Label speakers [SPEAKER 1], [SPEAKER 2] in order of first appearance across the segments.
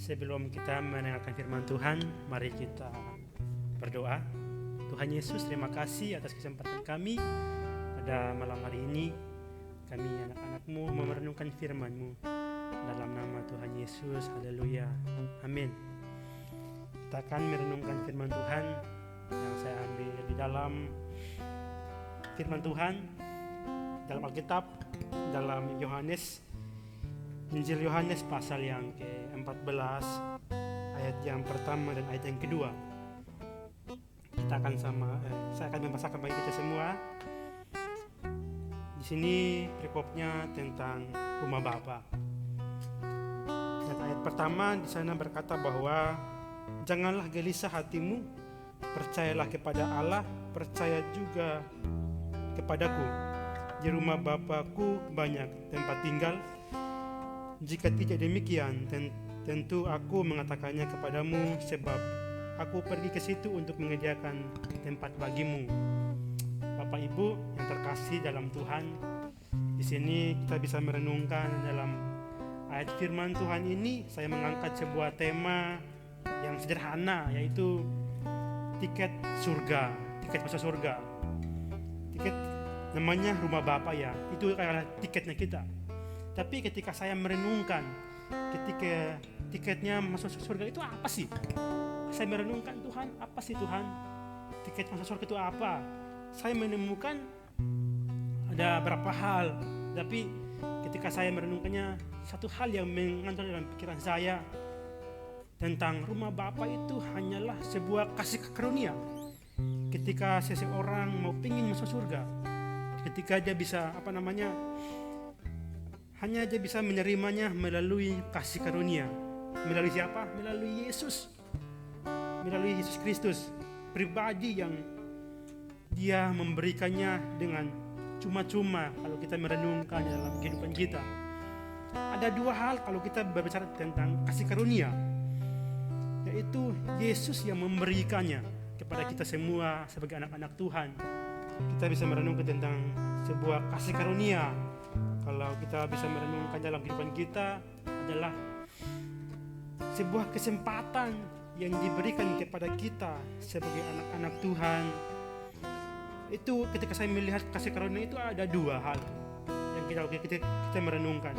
[SPEAKER 1] Sebelum kita mendengarkan firman Tuhan, mari kita berdoa. Tuhan Yesus, terima kasih atas kesempatan kami pada malam hari ini. Kami anak-anak-Mu merenungkan firman-Mu. Dalam nama Tuhan Yesus, haleluya, amin. Kita akan merenungkan firman Tuhan yang saya ambil di dalam firman Tuhan dalam Alkitab, dalam Injil Yohanes pasal yang ke-14 ayat yang pertama dan ayat yang kedua. Saya akan membacakan bagi kita semua. Di sini perikopnya tentang rumah Bapa. Dan ayat pertama di sana berkata bahwa janganlah gelisah hatimu, percayalah kepada Allah, percaya juga kepadaku. Di rumah Bapa-Ku banyak tempat tinggal. Jika tidak demikian, tentu aku mengatakannya kepadamu, sebab aku pergi ke situ untuk menyediakan tempat bagimu. Bapak Ibu yang terkasih dalam Tuhan, di sini kita bisa merenungkan dalam ayat firman Tuhan ini. Saya mengangkat sebuah tema yang sederhana, yaitu tiket surga, tiket masuk surga. Tiket namanya rumah Bapa ya, itu adalah tiketnya kita. Tapi ketika saya merenungkan ketika tiketnya masuk surga itu apa sih? Saya merenungkan, Tuhan, apa sih Tuhan? Tiket masuk surga itu apa? Saya menemukan ada beberapa hal, tapi ketika saya merenungkannya, satu hal yang mengantar dalam pikiran saya tentang rumah Bapa itu hanyalah sebuah kasih karunia. Ketika seseorang mau pingin masuk surga, ketika dia bisa hanya dia bisa menerimanya melalui kasih karunia. Melalui siapa? Melalui Yesus. Melalui Yesus Kristus, pribadi yang dia memberikannya dengan cuma-cuma kalau kita merenungkan dalam kehidupan kita. Ada dua hal kalau kita berbicara tentang kasih karunia, yaitu Yesus yang memberikannya kepada kita semua sebagai anak-anak Tuhan. Kita bisa merenungkan tentang sebuah kasih karunia. Kalau kita bisa merenungkan dalam kehidupan kita adalah sebuah kesempatan yang diberikan kepada kita sebagai anak-anak Tuhan. Itu ketika saya melihat kasih karunia itu ada dua hal yang kita merenungkan.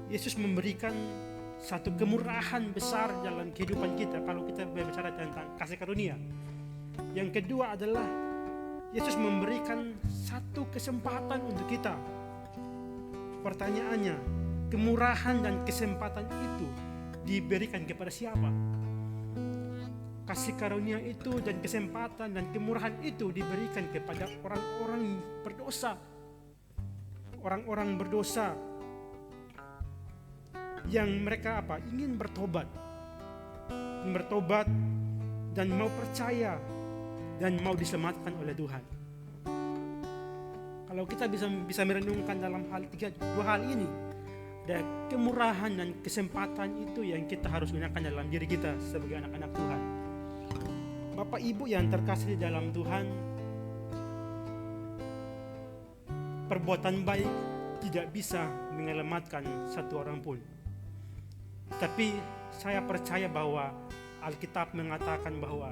[SPEAKER 1] Yesus memberikan satu kemurahan besar dalam kehidupan kita kalau kita berbicara tentang kasih karunia. Yang kedua adalah Yesus memberikan satu kesempatan untuk kita. Pertanyaannya, kemurahan dan kesempatan itu diberikan kepada siapa? Kasih karunia itu dan kesempatan dan kemurahan itu diberikan kepada orang-orang berdosa. Orang-orang berdosa yang mereka ingin bertobat dan mau percaya dan mau diselamatkan oleh Tuhan. Kalau kita bisa merenungkan dalam dua hal ini, ada kemurahan dan kesempatan itu yang kita harus gunakan dalam diri kita sebagai anak-anak Tuhan. Bapak Ibu yang terkasih dalam Tuhan, perbuatan baik tidak bisa menyelamatkan satu orang pun. Tapi saya percaya bahwa Alkitab mengatakan bahwa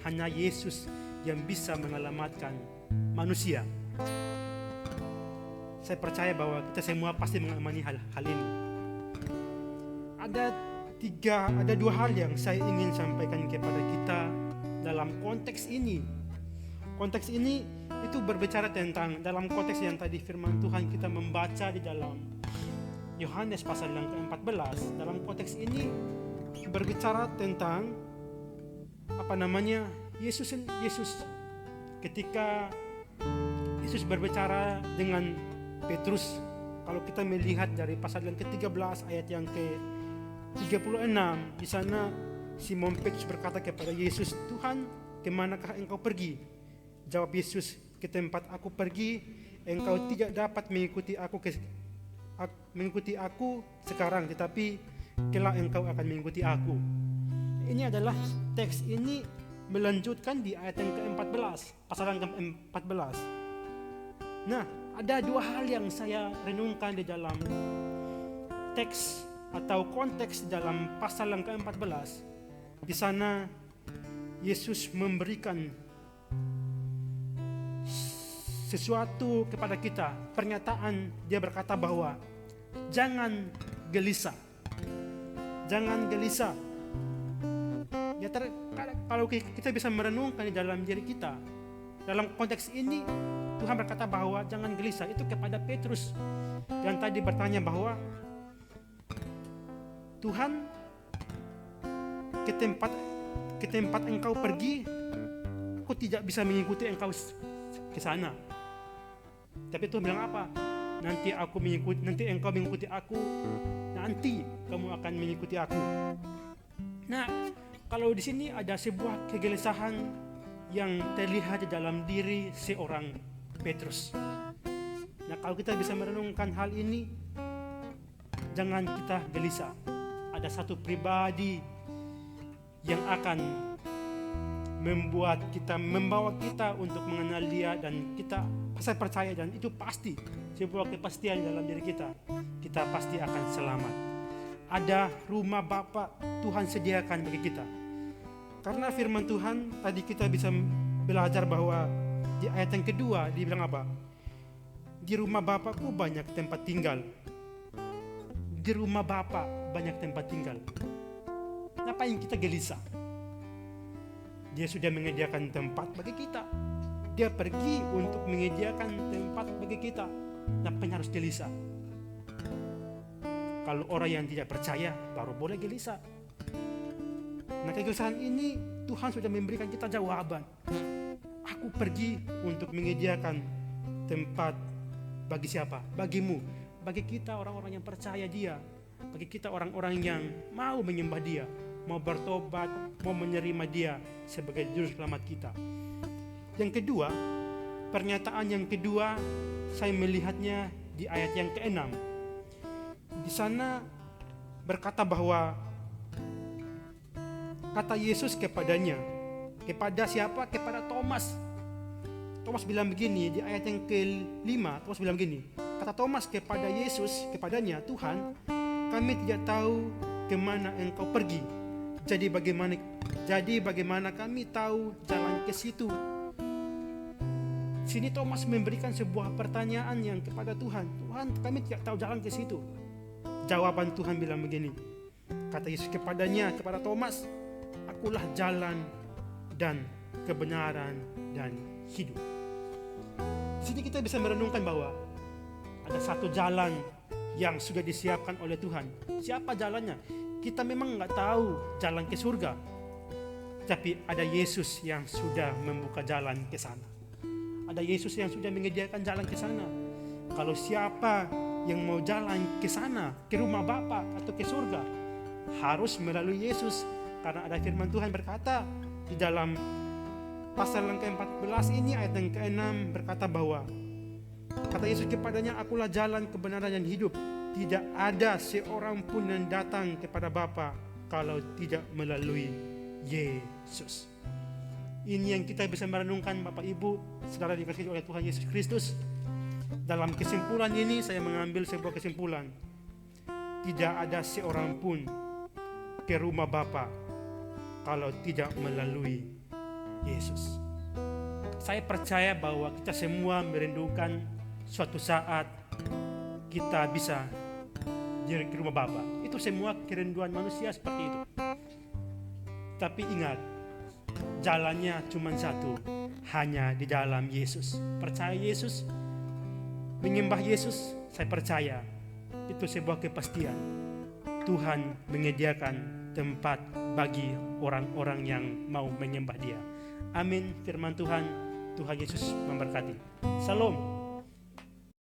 [SPEAKER 1] hanya Yesus yang bisa menyelamatkan manusia. Saya percaya bahwa kita semua pasti mengalami hal ini. Ada dua hal yang saya ingin sampaikan kepada kita dalam konteks ini. Konteks ini itu berbicara tentang dalam konteks yang tadi firman Tuhan kita membaca di dalam Yohanes pasal yang ke-14. Dalam konteks ini berbicara tentang Yesus. Ketika Yesus berbicara dengan Petrus, kalau kita melihat dari pasal yang ke-13 ayat yang ke-36, di sana Simon Petrus berkata kepada Yesus, "Tuhan, kemanakah engkau pergi?" Jawab Yesus, "Ke tempat aku pergi, engkau tidak dapat mengikuti aku sekarang, tetapi kelak engkau akan mengikuti aku." Ini adalah teks ini melanjutkan di ayat yang ke-14, pasal yang ke-14. Nah, ada dua hal yang saya renungkan di dalam teks atau konteks dalam pasal yang ke-14, di sana Yesus memberikan sesuatu kepada kita, pernyataan. Dia berkata bahwa jangan gelisah. Jangan gelisah. Ya, kalau kita bisa merenungkan di dalam diri kita, dalam konteks ini Tuhan berkata bahwa jangan gelisah, itu kepada Petrus yang tadi bertanya bahwa Tuhan, ke tempat engkau pergi, aku tidak bisa mengikuti engkau ke sana. Tapi Tuhan bilang apa? Nanti engkau mengikuti aku, nanti kamu akan mengikuti aku. Nah, kalau di sini ada sebuah kegelisahan yang terlihat di dalam diri seorang Petrus. Nah, kalau kita bisa merenungkan hal ini, jangan kita gelisah. Ada satu pribadi yang akan membawa kita untuk mengenal Dia, dan kita saya percaya, dan itu pasti sebuah kepastian dalam diri kita pasti akan selamat. Ada rumah Bapa Tuhan sediakan bagi kita, karena firman Tuhan tadi kita bisa belajar bahwa di ayat yang kedua dibilang apa? Di rumah Bapakku banyak tempat tinggal. Di rumah Bapa banyak tempat tinggal. Ngapain kita gelisah? Dia sudah menyediakan tempat bagi kita. Dia pergi untuk menyediakan tempat bagi kita. Ngapain harus gelisah? Kalau orang yang tidak percaya baru boleh gelisah. Nah, kegelisahan ini Tuhan sudah memberikan kita jawaban. Aku pergi untuk menyediakan tempat bagi siapa? Bagimu. Bagi kita orang-orang yang percaya Dia. Bagi kita orang-orang yang mau menyembah Dia, mau bertobat, mau menerima Dia sebagai juru selamat kita. Yang kedua, pernyataan yang kedua, saya melihatnya di ayat yang ke-6. Di sana berkata bahwa kata Yesus kepadanya, kepada siapa? Kepada Thomas. Thomas bilang begini di ayat yang ke-5. Thomas bilang begini, kata Thomas kepada Yesus, kepadanya, Tuhan, kami tidak tahu kemana engkau pergi. Jadi bagaimana kami tahu jalan ke situ? Sini Thomas memberikan sebuah pertanyaan yang kepada Tuhan. Tuhan, kami tidak tahu jalan ke situ. Jawaban Tuhan bilang begini. Kata Yesus kepadanya, kepada Thomas, akulah jalan dan kebenaran dan hidup. Di sini kita bisa merenungkan bahwa ada satu jalan yang sudah disiapkan oleh Tuhan. Siapa jalannya? Kita memang nggak tahu jalan ke surga, tapi ada Yesus yang sudah membuka jalan ke sana. Ada Yesus yang sudah menyediakan jalan ke sana. Kalau siapa yang mau jalan ke sana, ke rumah Bapa atau ke surga, harus melalui Yesus. Karena ada firman Tuhan berkata di dalam pasal yang ke-14 ini ayat yang ke-6 berkata bahwa kata Yesus kepadanya, akulah jalan, kebenaran dan hidup. Tidak ada seorang pun yang datang kepada Bapa kalau tidak melalui Yesus. Ini yang kita bisa merenungkan, Bapak Ibu, saudara dikasihi oleh Tuhan Yesus Kristus. Dalam kesimpulan ini saya mengambil sebuah kesimpulan. Tidak ada seorang pun ke rumah Bapa kalau tidak melalui Yesus. Saya percaya bahwa kita semua merindukan suatu saat kita bisa di rumah Bapa. Itu semua kerinduan manusia seperti itu. Tapi ingat, jalannya cuma satu, hanya di dalam Yesus. Percaya Yesus, menyembah Yesus, saya percaya itu sebuah kepastian. Tuhan menyediakan tempat bagi orang-orang yang mau menyembah Dia. Amin. Firman Tuhan, Tuhan Yesus memberkati. Salam.